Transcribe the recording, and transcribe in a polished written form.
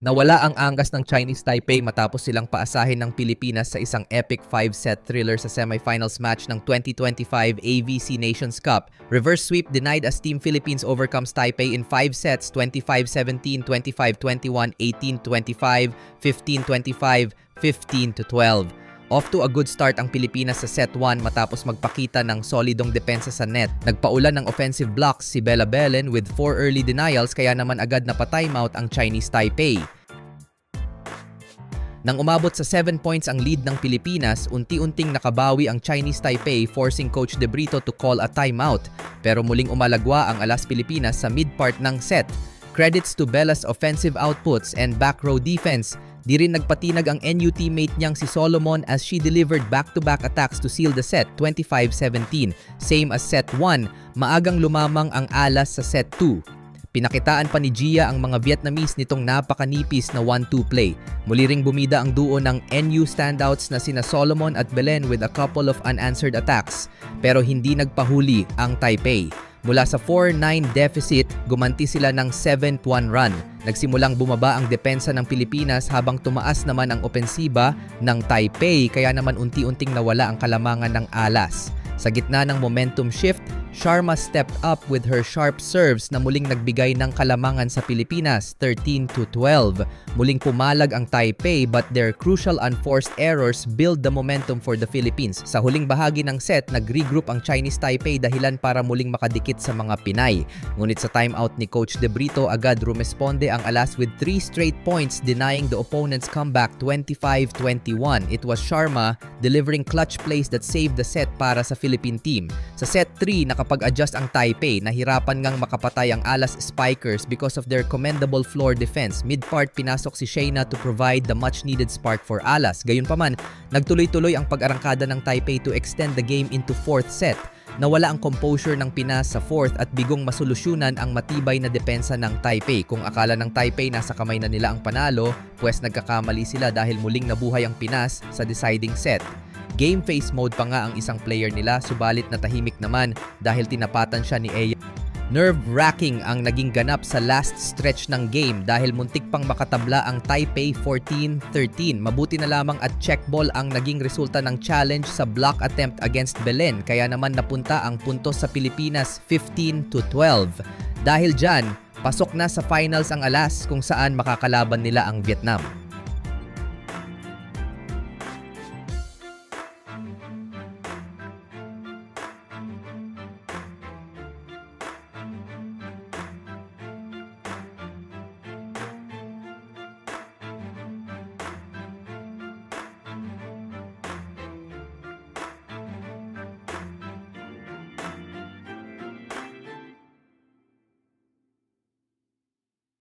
Nawala ang angkas ng Chinese Taipei matapos silang paasahin ng Pilipinas sa isang epic 5-set thriller sa semifinals match ng 2025 AVC Nations Cup. Reverse sweep denied as Team Philippines overcomes Taipei in 5 sets, 25-17, 25-21, 18-25, 15-25, 15-12. Off to a good start ang Pilipinas sa set 1 matapos magpakita ng solidong depensa sa net. Nagpaulan ng offensive blocks si Bella Belen with 4 early denials kaya naman agad na pa-timeout ang Chinese Taipei. Nang umabot sa 7 points ang lead ng Pilipinas, unti-unting nakabawi ang Chinese Taipei forcing Coach De Brito to call a timeout. Pero muling umalagwa ang Alas Pilipinas sa mid-part ng set. Credits to Bella's offensive outputs and back row defense. Di rin nagpatinag ang NU teammate niyang si Solomon as she delivered back-to-back attacks to seal the set, 25-17. Same as set 1, maagang lumamang ang Alas sa set 2. Pinakitaan pa ni Gia ang mga Vietnamese nitong napakanipis na 1-2 play. Muli ring bumida ang duo ng NU standouts na sina Solomon at Belen with a couple of unanswered attacks. Pero hindi nagpahuli ang Taipei. Mula sa 4-9 deficit, gumanti sila ng 7th one run. Nagsimulang bumaba ang depensa ng Pilipinas habang tumaas naman ang opensiba ng Taipei kaya naman unti-unting nawala ang kalamangan ng Alas. Sa gitna ng momentum shift, Sharma stepped up with her sharp serves na muling nagbigay ng kalamangan sa Pilipinas, 13-12. Muling pumalag ang Taipei but their crucial unforced errors build the momentum for the Philippines. Sa huling bahagi ng set, nag-regroup ang Chinese Taipei dahilan para muling makadikit sa mga Pinay. Ngunit sa timeout ni Coach De Brito, agad rumesponde ang Alas with 3 straight points denying the opponent's comeback 25-21. It was Sharma delivering clutch plays that saved the set para sa Philippine team. Sa set 3, nakapag-adjust ang Taipei, nahirapan ngang makapatay ang Alas Spikers because of their commendable floor defense. Mid-part, pinasok si Shayna to provide the much-needed spark for Alas. Gayunpaman, nagtuloy-tuloy ang pag-arangkada ng Taipei to extend the game into 4th set. Nawala ang composure ng Pinas sa 4th at bigong masolusyunan ang matibay na depensa ng Taipei. Kung akala ng Taipei nasa kamay na nila ang panalo, pues nagkakamali sila dahil muling nabuhay ang Pinas sa deciding set. Game face mode pa nga ang isang player nila, subalit natahimik naman dahil tinapatan siya ni Eya. Nerve-wracking ang naging ganap sa last stretch ng game dahil muntik pang makatabla ang Taipei 14-13. Mabuti na lamang at check ball ang naging resulta ng challenge sa block attempt against Belen kaya naman napunta ang puntos sa Pilipinas 15-12. Dahil dyan, pasok na sa finals ang Alas kung saan makakalaban nila ang Vietnam.